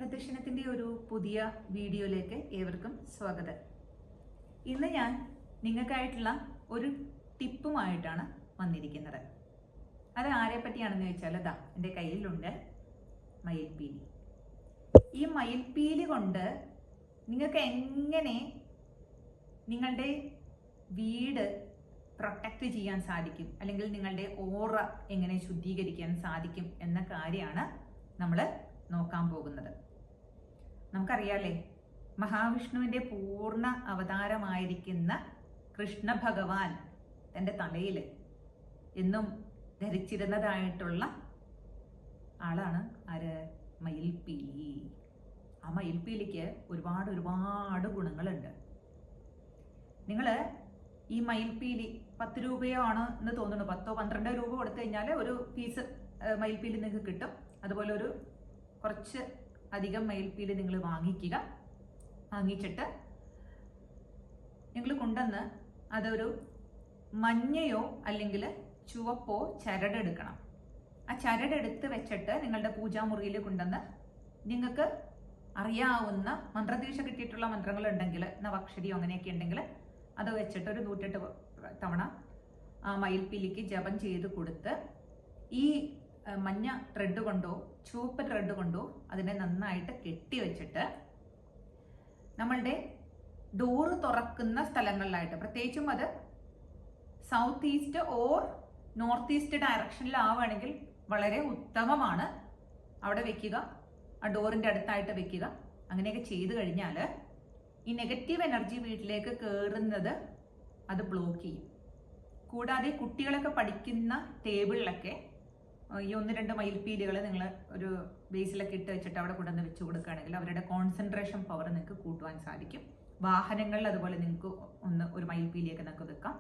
പ്രദർശനത്തിൻ്റെ ഒരു പുതിയ വീഡിയോയിലേക്ക് ഏവർക്കും സ്വാഗതം. ഇന്ന് ഞാൻ നിങ്ങൾക്കായിട്ടുള്ള ഒരു ടിപ്പുമായിട്ടാണ് വന്നിരിക്കുന്നത്. അത് ആരെ പറ്റിയാണെന്ന് ചോദിച്ചാൽ അതാ എൻ്റെ കയ്യിലുണ്ട് മയിൽപ്പീലി. ഈ മയിൽപ്പീലി കൊണ്ട് നിങ്ങൾക്ക് എങ്ങനെ നിങ്ങളുടെ വീട് പ്രൊട്ടക്റ്റ് ചെയ്യാൻ സാധിക്കും, അല്ലെങ്കിൽ നിങ്ങളുടെ ഓറ എങ്ങനെ ശുദ്ധീകരിക്കാൻ സാധിക്കും എന്ന കാര്യമാണ് നമ്മൾ നോക്കാൻ പോകുന്നത്. നമുക്കറിയാലേ, മഹാവിഷ്ണുവിൻ്റെ പൂർണ്ണ അവതാരമായിരിക്കുന്ന കൃഷ്ണ ഭഗവാൻ തൻ്റെ തലയിൽ എന്നും ധരിച്ചിരുന്നതായിട്ടുള്ള ആളാണ് ആര്? മയിൽപ്പീലി. ആ മയിൽപ്പീലിക്ക് ഒരുപാട് ഗുണങ്ങളുണ്ട്. നിങ്ങൾ ഈ മയിൽപ്പീലി 10 രൂപയോ ആണ് എന്ന് തോന്നുന്നു, 10-12 രൂപ കൊടുത്തു കഴിഞ്ഞാൽ ഒരു പീസ് മയിൽപ്പീലി നിങ്ങൾക്ക് കിട്ടും. അതുപോലെ ഒരു കുറച്ച് അധികം മയിൽപ്പീലി നിങ്ങൾ വാങ്ങിച്ചിട്ട് നിങ്ങൾ കൊണ്ടുവന്ന് അതൊരു മഞ്ഞയോ അല്ലെങ്കിൽ ചുവപ്പോ ചരടെടുക്കണം. ആ ചരടെടുത്ത് വെച്ചിട്ട് നിങ്ങളുടെ പൂജാമുറിയിൽ കൊണ്ടുവന്ന് നിങ്ങൾക്ക് അറിയാവുന്ന മന്ത്രദീക്ഷ കിട്ടിയിട്ടുള്ള മന്ത്രങ്ങൾ ഉണ്ടെങ്കിൽ, നവക്ഷരിയോ അങ്ങനെയൊക്കെ ഉണ്ടെങ്കിൽ അത് വെച്ചിട്ട് ഒരു 108 തവണ ആ മയിൽപ്പീലിക്ക് ജപം ചെയ്ത് കൊടുത്ത് ഈ മഞ്ഞ ത്രെഡ് കൊണ്ടോ ചുവപ്പ് ത്രെഡ് കൊണ്ടോ അതിനെ നന്നായിട്ട് കെട്ടി വെച്ചിട്ട് നമ്മളുടെ ഡോറ് തുറക്കുന്ന സ്ഥലങ്ങളിലായിട്ട്, പ്രത്യേകിച്ചും അത് south east or north east ഡയറക്ഷനിലാവുകയാണെങ്കിൽ വളരെ ഉത്തമമാണ്. അവിടെ വെക്കുക, ആ ഡോറിൻ്റെ അടുത്തായിട്ട് വെക്കുക. അങ്ങനെയൊക്കെ ചെയ്തു കഴിഞ്ഞാൽ ഈ നെഗറ്റീവ് എനർജി വീട്ടിലേക്ക് കയറുന്നത് അത് ബ്ലോക്ക് ചെയ്യും. കൂടാതെ കുട്ടികളൊക്കെ പഠിക്കുന്ന ടേബിളിലൊക്കെ ഈ 1-2 മയിൽപ്പീലികൾ നിങ്ങൾ ഒരു ബേസിലൊക്കെ ഇട്ട് വെച്ചിട്ട് അവിടെ കൊണ്ടുവന്ന് വെച്ച് കൊടുക്കുകയാണെങ്കിൽ അവരുടെ കോൺസെൻട്രേഷൻ പവർ നിങ്ങൾക്ക് കൂട്ടുവാൻ സാധിക്കും. വാഹനങ്ങളിൽ അതുപോലെ നിങ്ങൾക്ക് ഒരു മയിൽപ്പീലിയൊക്കെ നിങ്ങൾക്ക് വെക്കാം.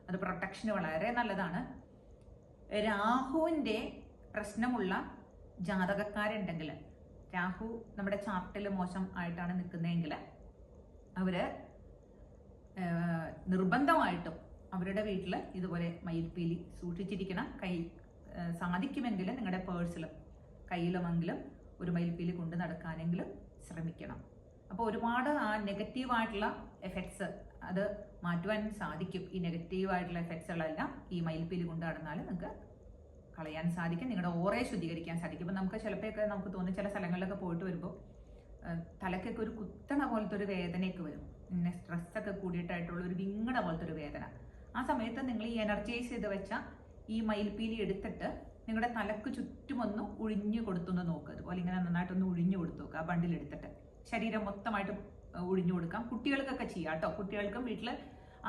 അത് പ്രൊട്ടക്ഷന് വളരെ നല്ലതാണ്. രാഹുവിൻ്റെ പ്രശ്നമുള്ള ജാതകക്കാരുണ്ടെങ്കിൽ, രാഹു നമ്മുടെ ചാർട്ടിൽ മോശം ആയിട്ടാണ് നിൽക്കുന്നതെങ്കിൽ അവര് നിർബന്ധമായിട്ടും അവരുടെ വീട്ടിൽ ഇതുപോലെ മയിൽപ്പീലി സൂക്ഷിച്ചിരിക്കണം. സാധിക്കുമെങ്കിൽ നിങ്ങളുടെ പേഴ്സിലും കയ്യിലുമെങ്കിലും ഒരു മയിൽപ്പീലി കൊണ്ട് നടക്കാനെങ്കിലും ശ്രമിക്കണം. അപ്പോൾ ഒരുപാട് ആ നെഗറ്റീവായിട്ടുള്ള എഫക്ട്സ് അത് മാറ്റുവാൻ സാധിക്കും. ഈ നെഗറ്റീവായിട്ടുള്ള എഫക്ട്സുകളെല്ലാം ഈ മയിൽപ്പീലി കൊണ്ട് നടന്നാൽ നിങ്ങൾക്ക് കളയാൻ സാധിക്കും. നിങ്ങളുടെ ഓറയെ ശുദ്ധീകരിക്കാൻ സാധിക്കും. ഇപ്പം നമുക്ക് ചിലപ്പോഴൊക്കെ നമുക്ക് തോന്നും, ചില സ്ഥലങ്ങളിലൊക്കെ പോയിട്ട് വരുമ്പോൾ തലക്കൊക്കെ ഒരു കുത്തണ പോലത്തെ ഒരു വേദനയൊക്കെ വരും. പിന്നെ സ്ട്രെസ്സൊക്കെ കൂടിയിട്ടായിട്ടുള്ള ഒരു വിങ്ങണ പോലത്തെ ഒരു വേദന. ആ സമയത്ത് നിങ്ങൾ ഈ എനർജൈസ് ചെയ്ത് വെച്ച ഈ മയിൽപ്പീലി എടുത്തിട്ട് നിങ്ങളുടെ തലക്ക് ചുറ്റുമൊന്ന് ഒഴിഞ്ഞു കൊടുത്തൊന്ന് നോക്കുക. അതുപോലെ ഇങ്ങനെ നന്നായിട്ടൊന്ന് ഒഴിഞ്ഞു കൊടുത്തു നോക്കുക. ആ ബണ്ടിലെടുത്തിട്ട് ശരീരം മൊത്തമായിട്ട് ഒഴിഞ്ഞു കൊടുക്കാം. കുട്ടികൾക്കൊക്കെ ചെയ്യാം കേട്ടോ. കുട്ടികൾക്കും വീട്ടിൽ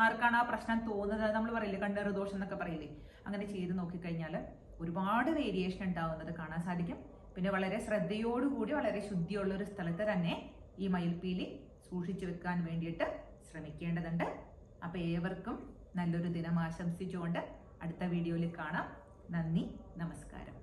ആർക്കാണ് ആ പ്രശ്നം തോന്നുന്നത്, നമ്മൾ പറയില്ലേ കണ്ണേറ് ദോഷം എന്നൊക്കെ പറയില്ലേ, അങ്ങനെ ചെയ്ത് നോക്കിക്കഴിഞ്ഞാൽ ഒരുപാട് വേരിയേഷൻ ഉണ്ടാവുന്നത് കാണാൻ സാധിക്കും. പിന്നെ വളരെ ശ്രദ്ധയോടുകൂടി വളരെ ശുദ്ധിയുള്ള ഒരു സ്ഥലത്ത് തന്നെ ഈ മയിൽപ്പീലി സൂക്ഷിച്ചു വെക്കാൻ വേണ്ടിയിട്ട് ശ്രമിക്കേണ്ടതുണ്ട്. അപ്പോൾ ഏവർക്കും നല്ലൊരു ദിനം ആശംസിച്ചുകൊണ്ട് അടുത്ത വീഡിയോയിൽ കാണാം. നന്ദി, നമസ്കാരം.